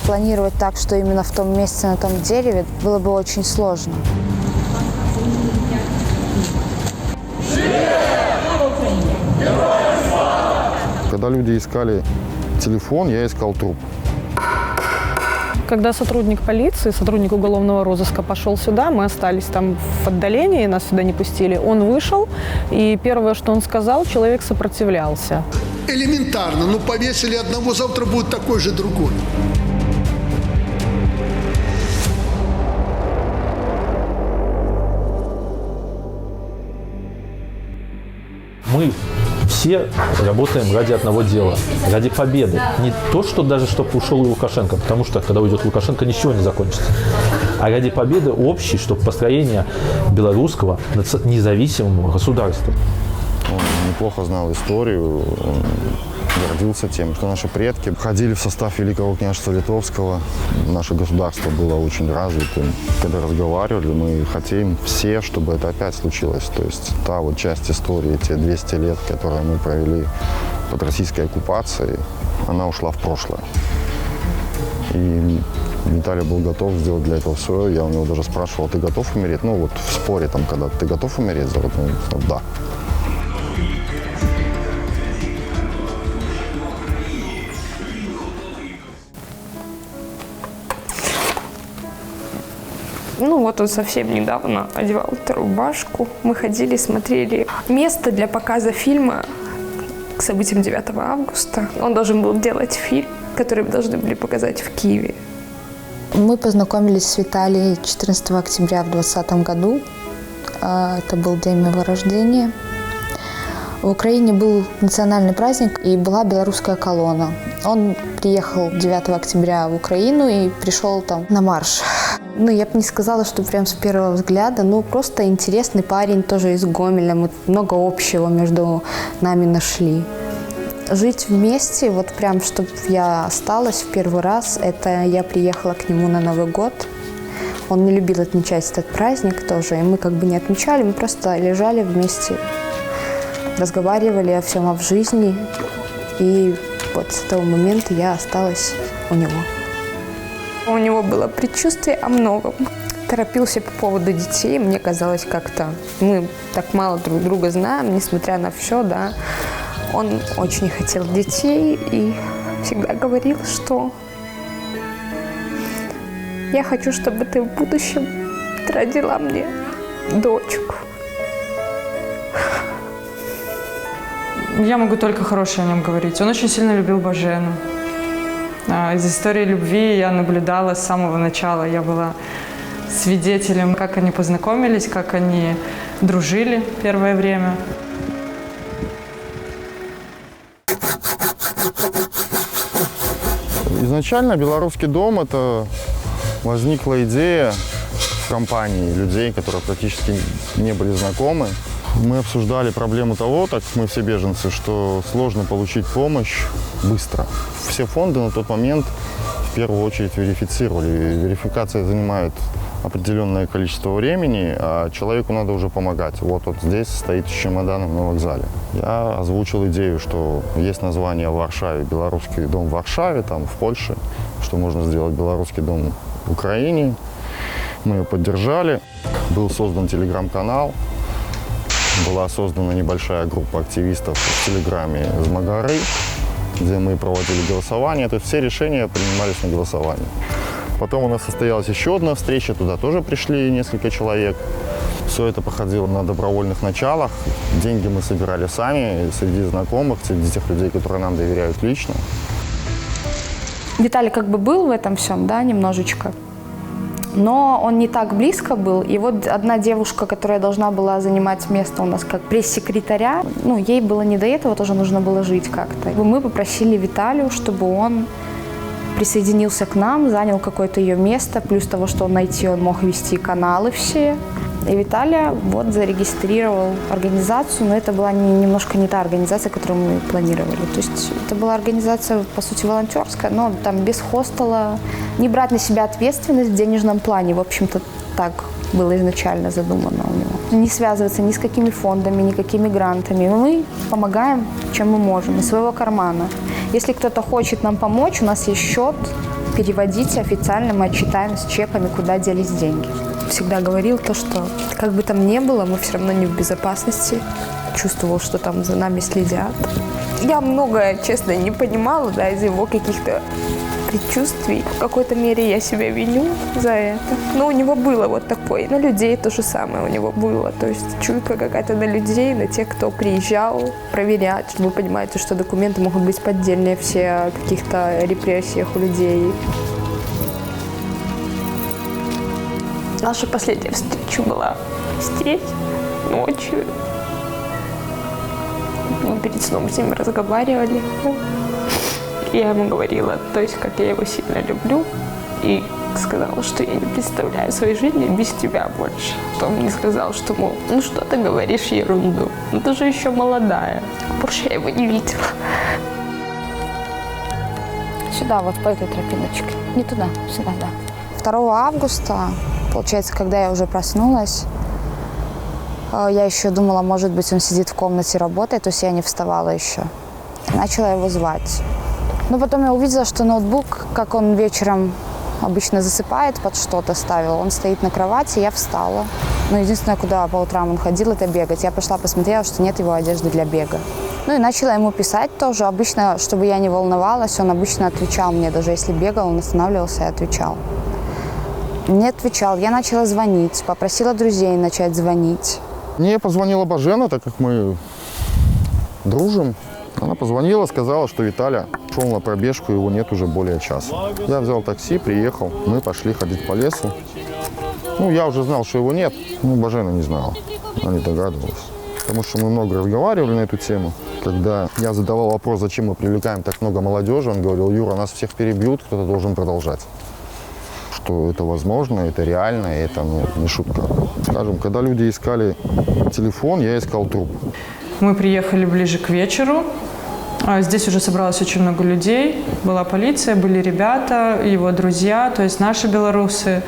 спланировать так, что именно в том месте, на том дереве, было бы очень сложно. Когда люди искали телефон, я искал труп. Когда сотрудник полиции, сотрудник уголовного розыска пошел сюда, мы остались там в отдалении, нас сюда не пустили. Он вышел, и первое, что он сказал, человек сопротивлялся. Элементарно, ну повесили одного, завтра будет такой же другой. Мы все работаем ради одного дела, ради победы. Не то, что даже чтобы ушел Лукашенко, потому что когда уйдет Лукашенко, ничего не закончится. А ради победы общей, чтобы построение белорусского независимого государства. Он неплохо знал историю, он гордился тем, что наши предки входили в состав Великого княжества Литовского. Наше государство было очень развитым. Когда разговаривали, мы хотим все, чтобы это опять случилось. То есть та вот часть истории, те 200 лет, которые мы провели под российской оккупацией, она ушла в прошлое. И Виталий был готов сделать для этого все. Я у него даже спрашивал, ты готов умереть? Ну вот в споре, там, когда ты готов умереть за родину? Он сказал, да. Ну вот он совсем недавно одевал эту рубашку. Мы ходили, смотрели место для показа фильма к событиям 9 августа. Он должен был делать фильм, который должны были показать в Киеве. Мы познакомились с Виталием 14 октября в 2020 году. Это был день моего рождения. В Украине был национальный праздник и была белорусская колонна. Он приехал 9 октября в Украину и пришел там на марш. Ну, я бы не сказала, что прям с первого взгляда, ну, просто интересный парень, тоже из Гомеля. Мы много общего между нами нашли. Жить вместе, вот прям, чтобы я осталась в первый раз, это я приехала к нему на Новый год. Он не любил отмечать этот праздник тоже, и мы как бы не отмечали, мы просто лежали вместе, разговаривали о всем, о жизни. И вот с того момента я осталась у него. У него было предчувствие о многом. Торопился по поводу детей. Мне казалось как-то, мы так мало друг друга знаем, несмотря на все, да. Он очень хотел детей и всегда говорил, что я хочу, чтобы ты в будущем родила мне дочку. Я могу только хорошее о нем говорить. Он очень сильно любил Божену. Из истории любви я наблюдала с самого начала. Я была свидетелем, как они познакомились, как они дружили первое время. Изначально «Белорусский дом» – это возникла идея в компании людей, которые практически не были знакомы. Мы обсуждали проблему того, так мы все беженцы, что сложно получить помощь быстро. Все фонды на тот момент в первую очередь верифицировали. Верификация занимает определенное количество времени, а человеку надо уже помогать. Вот здесь стоит с чемоданом на вокзале. Я озвучил идею, что есть название в Варшаве «Белорусский дом в Варшаве», там в Польше, что можно сделать «Белорусский дом в Украине». Мы ее поддержали. Был создан телеграм-канал. Была создана небольшая группа активистов в Телеграме из Магары, где мы проводили голосование. То есть все решения принимались на голосовании. Потом у нас состоялась еще одна встреча, туда тоже пришли несколько человек. Все это проходило на добровольных началах. Деньги мы собирали сами, среди знакомых, среди тех людей, которые нам доверяют лично. Виталий как бы был в этом всем, да, немножечко. Но он не так близко был. И вот одна девушка, которая должна была занимать место у нас как пресс-секретаря, ну, ей было не до этого, тоже нужно было жить как-то. Мы попросили Виталию, чтобы он присоединился к нам, занял какое-то ее место, плюс того, что он найти, он мог вести каналы все. И Виталий вот зарегистрировал организацию, но это была немножко не та организация, которую мы планировали. То есть это была организация, по сути, волонтерская, но там без хостела, не брать на себя ответственность в денежном плане. В общем-то, так было изначально задумано у него. Не связываться ни с какими фондами, никакими грантами. Мы помогаем, чем мы можем, из своего кармана. Если кто-то хочет нам помочь, у нас есть счет переводить официально, мы отчитаем с чеками, куда делись деньги. Всегда говорил то, что как бы там ни было, мы все равно не в безопасности. Чувствовал, что там за нами следят. Я многое, честно, не понимала, да, из его каких-то предчувствий. В какой-то мере я себя виню за это. Но у него было вот такое. На людей то же самое у него было. То есть чуйка какая-то на людей, на тех, кто приезжал проверять. Вы понимаете, что документы могут быть поддельные все о каких-то репрессиях у людей. Наша последняя встреча была здесь, ночью. Мы перед сном с ним разговаривали. Я ему говорила, то есть, как я его сильно люблю, и сказала, что я не представляю своей жизни без тебя больше. Потом мне сказал, что, мол, ну что ты говоришь ерунду, ну ты же еще молодая. Больше я его не видела. Сюда, вот по этой тропиночке. Не туда, сюда, да. 2 августа, получается, когда я уже проснулась, я еще думала, может быть, он сидит в комнате, работает, то есть я не вставала еще. Начала его звать. Но потом я увидела, что ноутбук, как он вечером обычно засыпает, под что-то ставил, он стоит на кровати, я встала. Но единственное, куда по утрам он ходил, это бегать. Я пошла, посмотрела, что нет его одежды для бега. Ну и начала ему писать тоже. Обычно, чтобы я не волновалась, он обычно отвечал мне, даже если бегал, он останавливался и отвечал. Не отвечал, я начала звонить, попросила друзей начать звонить. Мне позвонила Божена, так как мы дружим. Она позвонила, сказала, что Виталя шел на пробежку, его нет уже более часа. Я взял такси, приехал, мы пошли ходить по лесу. Ну, я уже знал, что его нет, но Божена не знала, она не догадывалась. Потому что мы много разговаривали на эту тему. Когда я задавал вопрос, зачем мы привлекаем так много молодежи, он говорил: Юра, нас всех перебьют, кто-то должен продолжать. Что это возможно, это реально, это не шутка. Скажем, когда люди искали телефон, я искал труп. Мы приехали ближе к вечеру. Здесь уже собралось очень много людей. Была полиция, были ребята, его друзья, то есть наши белорусы.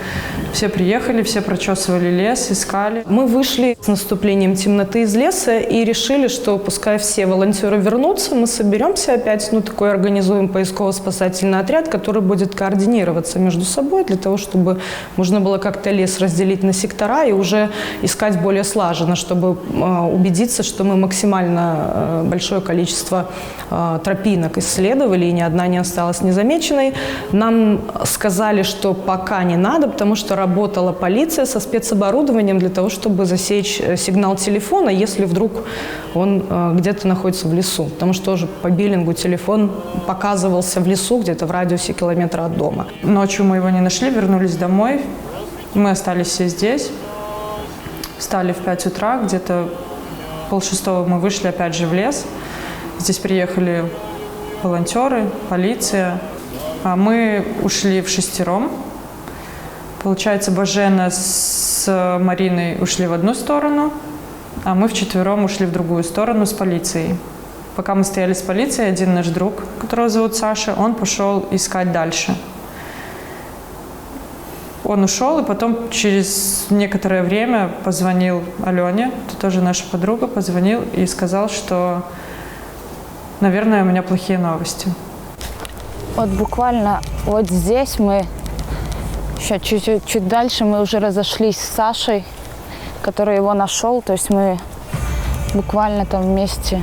Все приехали, все прочесывали лес, искали. Мы вышли с наступлением темноты из леса и решили, что пускай все волонтеры вернутся, мы соберемся опять, такой организуем поисково-спасательный отряд, который будет координироваться между собой для того, чтобы можно было как-то лес разделить на сектора и уже искать более слаженно, чтобы убедиться, что мы максимально большое количество тропинок исследовали, и ни одна не осталась незамеченной. Нам сказали, что пока не надо, потому что работала полиция со спецоборудованием для того, чтобы засечь сигнал телефона, если вдруг он где-то находится в лесу. Потому что тоже по биллингу телефон показывался в лесу, где-то в радиусе километра от дома. Ночью мы его не нашли, вернулись домой. Мы остались все здесь. Встали в 5 утра, где-то 5:30 мы вышли опять же в лес. Здесь приехали волонтеры, полиция. Мы ушли вшестером. Получается, Божена с Мариной ушли в одну сторону, а мы вчетвером ушли в другую сторону с полицией. Пока мы стояли с полицией, один наш друг, которого зовут Саша, он пошел искать дальше. Он ушел, и потом через некоторое время позвонил Алене, это тоже наша подруга, позвонил и сказал, что, наверное, у меня плохие новости. Вот буквально вот здесь мы, еще чуть дальше, мы уже разошлись с Сашей, который его нашел. То есть мы буквально там вместе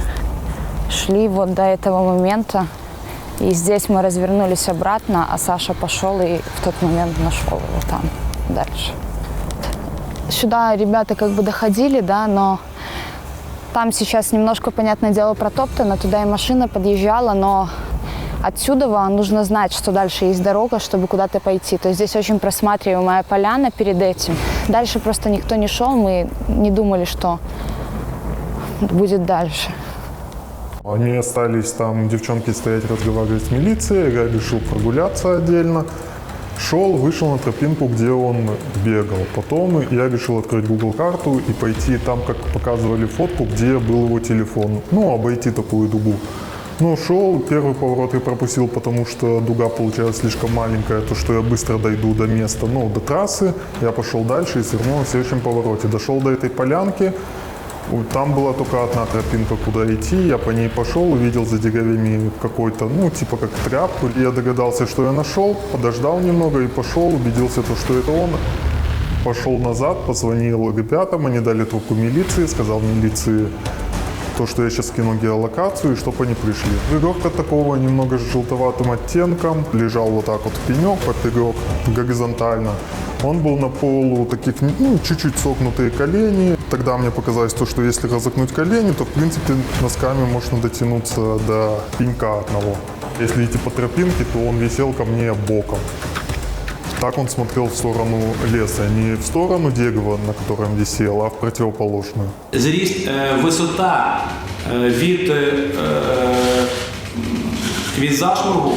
шли вот до этого момента. И здесь мы развернулись обратно, а Саша пошел и в тот момент нашел его там дальше. Сюда ребята как бы доходили, да, но там сейчас немножко, понятное дело, протоптано, туда и машина подъезжала, но отсюда нужно знать, что дальше есть дорога, чтобы куда-то пойти. То есть здесь очень просматриваемая поляна перед этим. Дальше просто никто не шел, мы не думали, что будет дальше. Они остались там, девчонки стоять, разговаривать с милицией, я решил прогуляться отдельно. Шел, вышел на тропинку, где он бегал. Потом я решил открыть Google карту и пойти там, как показывали фотку, где был его телефон. Обойти такую дугу. Шел, первый поворот я пропустил, потому что дуга получилась слишком маленькая, то, что я быстро дойду до места, до трассы. Я пошел дальше и свернул на следующем повороте. Дошел до этой полянки, Там была только одна тропинка, куда идти. Я по ней пошел, увидел за деревьями какой-то, ну, типа как тряпку. Я догадался, что я нашел, подождал немного и пошел, убедился, что это он. Пошел назад, позвонил ребятам, они дали трубку милиции, сказал милиции, что я сейчас скину геолокацию, и чтобы они пришли. Веревка такого немного с желтоватым оттенком, лежал вот так вот в пенек, поперек, горизонтально. Он был на полу таких, ну, чуть-чуть согнутые колени. Тогда мне показалось что если разогнуть колени, то, в принципе, носками можно дотянуться до пенька одного. Если идти по тропинке, то он висел ко мне боком. Так он смотрел в сторону леса, не в сторону дерева, на котором висел, а в противоположную. Зріст, висота від зашморгу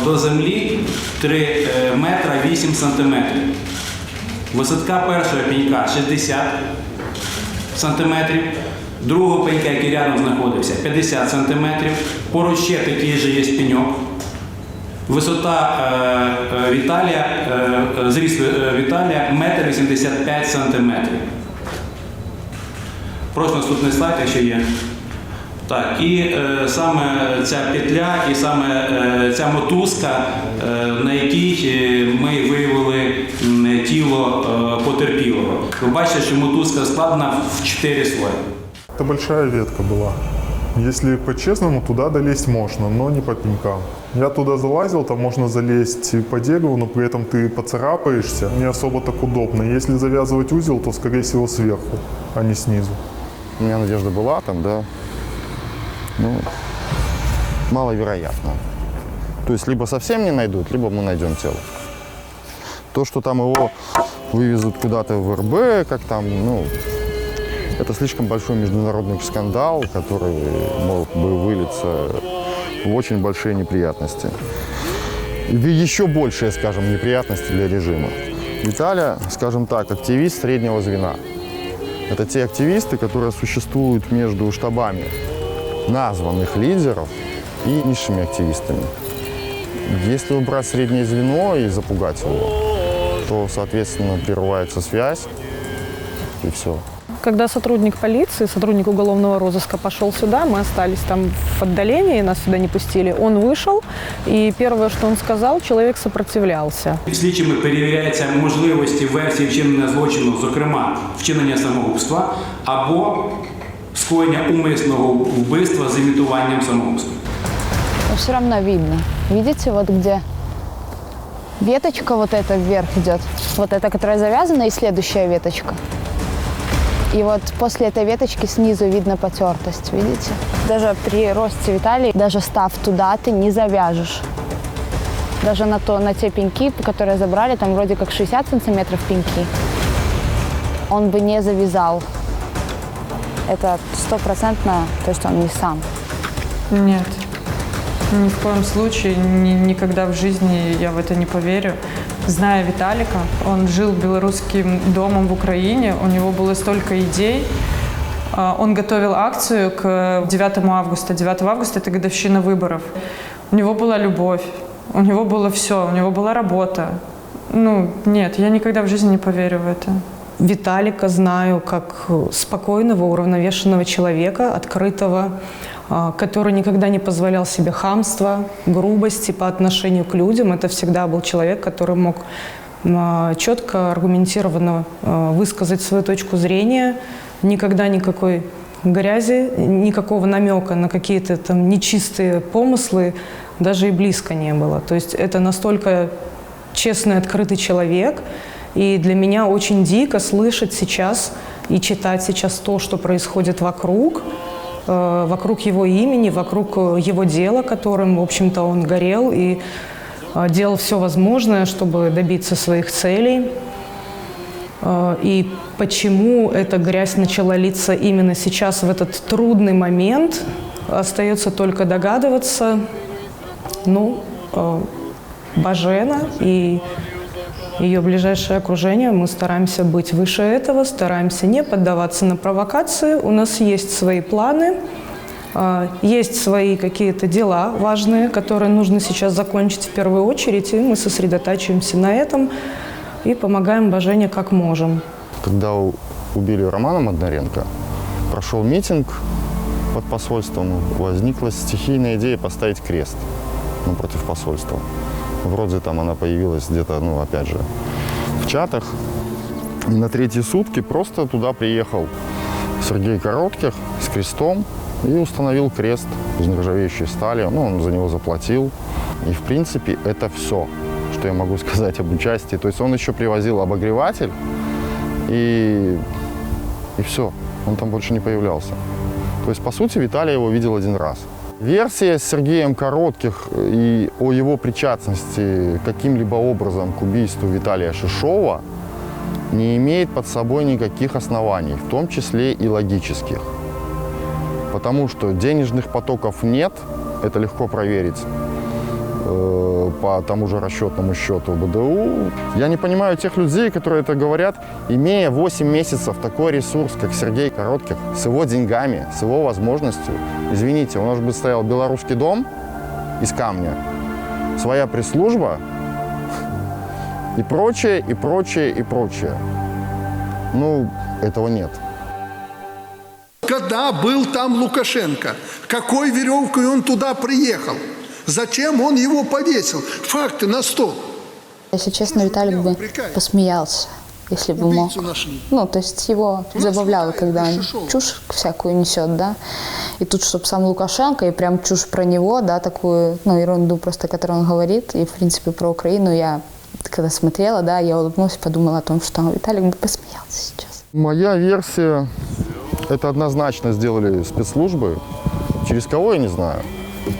до землі 3 метра 8 сантиметрів. Висота першого пенька 60 сантиметрів, другого пенька, який рядом знаходився, 50 сантиметрів. Поруч ще такий же є пеньок. Висота зріст Віталія 1,85 м. Просто наступний слайд, якщо є. Так, і саме ця петля, і саме ця мотузка, на якій ми виявили тіло потерпілого. Ви бачите, що мотузка складена в 4 слої. Это большая ветка была. Если по-честному, туда долезть можно, но не по пенькам. Я туда залазил, там можно залезть по дереву, но при этом ты поцарапаешься, не особо так удобно. Если завязывать узел, то, скорее всего, сверху, а не снизу. У меня надежда была там, да. Ну, маловероятно. То есть либо совсем не найдут, либо мы найдем тело. То, что там его вывезут куда-то в РБ, как там, ну, это слишком большой международный скандал, который мог бы вылиться в очень большие неприятности. И еще большие, скажем, неприятности для режима. Виталя, скажем так, активист среднего звена. Это те активисты, которые существуют между штабами названных лидеров и низшими активистами. Если убрать среднее звено и запугать его, то, соответственно, прерывается связь, и все. Когда сотрудник полиции, сотрудник уголовного розыска пошел сюда, мы остались там в отдалении, нас сюда не пустили. Он вышел, и первое, что он сказал, человек сопротивлялся. Слідчими перевіряються можливості версії вчинення злочину, зокрема вчинення самогубства або скоєння умисного вбивства з імітуванням самогубства. Но все равно видно. Видите, вот где веточка вот эта вверх идет, вот эта, которая завязана, и следующая веточка. И вот после этой веточки снизу видно потертость, видите? Даже при росте Виталия, даже став туда, ты не завяжешь. Даже на те пеньки, которые забрали, там вроде как 60 сантиметров пеньки, он бы не завязал. Это 100%, то есть он не сам. Нет, ни в коем случае, никогда в жизни я в это не поверю. Зная Виталика, он жил белорусским домом в Украине, у него было столько идей. Он готовил акцию к 9 августа. 9 августа – это годовщина выборов. У него была любовь, у него было все, у него была работа. Ну, нет, я никогда в жизни не поверю в это. Виталика знаю как спокойного, уравновешенного человека, открытого, который никогда не позволял себе хамства, грубости по отношению к людям. Это всегда был человек, который мог четко, аргументированно высказать свою точку зрения. Никогда никакой грязи, никакого намека на какие-то там нечистые помыслы даже и близко не было. То есть это настолько честный, открытый человек. И для меня очень дико слышать сейчас и читать сейчас то, что происходит вокруг его имени, вокруг его дела, которым, в общем-то, он горел и делал все возможное, чтобы добиться своих целей. И почему эта грязь начала литься именно сейчас, в этот трудный момент, остается только догадываться. Ну, Божена и ее ближайшее окружение, мы стараемся быть выше этого, стараемся не поддаваться на провокации. У нас есть свои планы, есть свои какие-то дела важные, которые нужно сейчас закончить в первую очередь, и мы сосредотачиваемся на этом и помогаем Божене как можем. Когда убили Романа Маднаренко, прошел митинг под посольством, возникла стихийная идея поставить крест против посольства. Вроде там она появилась где-то, опять же, в чатах. И на третьи сутки просто туда приехал Сергей Коротких с крестом и установил крест из нержавеющей стали. Он за него заплатил. И, в принципе, это все, что я могу сказать об участии. То есть он еще привозил обогреватель, и все. Он там больше не появлялся. То есть, по сути, Виталий его видел один раз. Версия с Сергеем Коротких и о его причастности каким-либо образом к убийству Виталия Шишова не имеет под собой никаких оснований, в том числе и логических. Потому что денежных потоков нет, это легко проверить по тому же расчетному счету БДУ. Я не понимаю тех людей, которые это говорят, имея 8 месяцев такой ресурс, как Сергей Коротких, с его деньгами, с его возможностью. Извините, у нас бы стоял белорусский дом из камня, своя пресс-служба и прочее, и прочее, и прочее. Этого нет. Когда был там Лукашенко, какой веревкой он туда приехал? Зачем он его повесил? Факты на стол. Если честно, Виталик бы посмеялся, если бы мог. То есть его забавляло, когда он чушь всякую несет, да. И тут, чтобы сам Лукашенко, и прям чушь про него, да, такую, ерунду просто, которую он говорит. И, в принципе, про Украину я, когда смотрела, да, я улыбнулась и подумала о том, что Виталик бы посмеялся сейчас. Моя версия, это однозначно сделали спецслужбы. Через кого, я не знаю.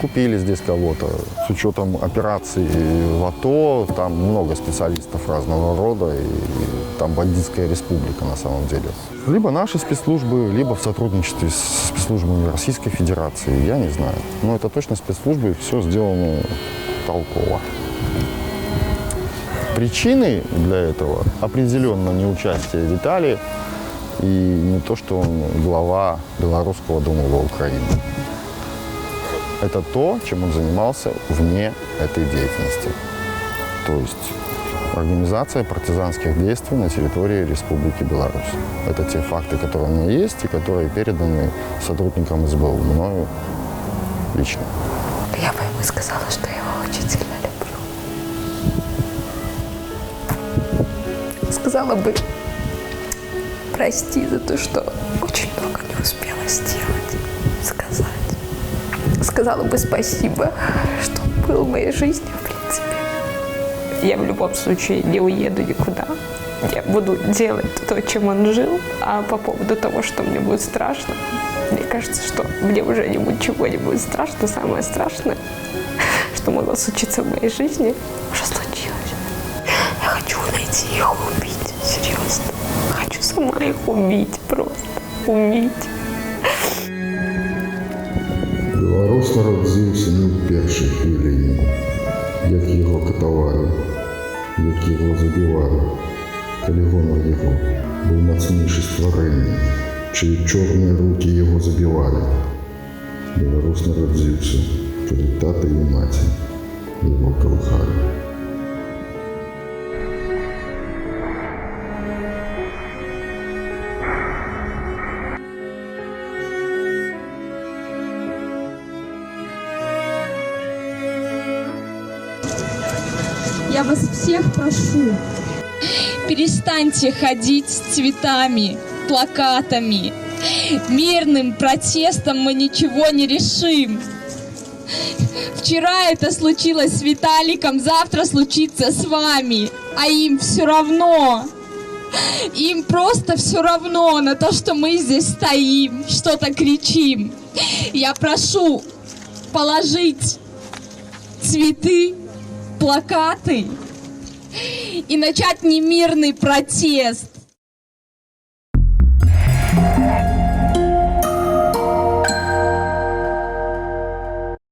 Купили здесь кого-то. С учетом операций в АТО, там много специалистов разного рода, и там бандитская республика на самом деле. Либо наши спецслужбы, либо в сотрудничестве с спецслужбами Российской Федерации, я не знаю. Но это точно спецслужбы, все сделано толково. Причиной для этого определенно не участие Виталия и не то, что он глава Белорусского дома в Украине. Это то, чем он занимался вне этой деятельности. То есть организация партизанских действий на территории Республики Беларусь. Это те факты, которые у меня есть и которые переданы сотрудникам СБУ мною лично. Я бы ему сказала, что я его очень сильно люблю. Сказала бы прости за то, что очень много не успела сделать, сказать. Сказала бы спасибо, что он был в моей жизни, в принципе. Я в любом случае не уеду никуда. Я буду делать то, чем он жил. А по поводу того, что мне будет страшно, мне кажется, что мне уже ничего не будет страшно. Самое страшное, что могло случиться в моей жизни, уже случилось. Я хочу найти их и убить. Серьезно. Хочу сама их убить просто. Убить. Беларус народзіўся не ў першай хвіліне, як яго катавалі, як яго забівалі, калі гонар яго быў мацнейшы стварэння, чыі чорныя рукі яго забівалі. Беларус народзіўся, калі тата і маці яго калыхалі. Я вас всех прошу, перестаньте ходить с цветами, плакатами. Мирным протестом мы ничего не решим. Вчера это случилось с Виталиком, завтра случится с вами. А им все равно. Им просто все равно на то, что мы здесь стоим, что-то кричим. Я прошу положить цветы, плакаты и начать немирный протест.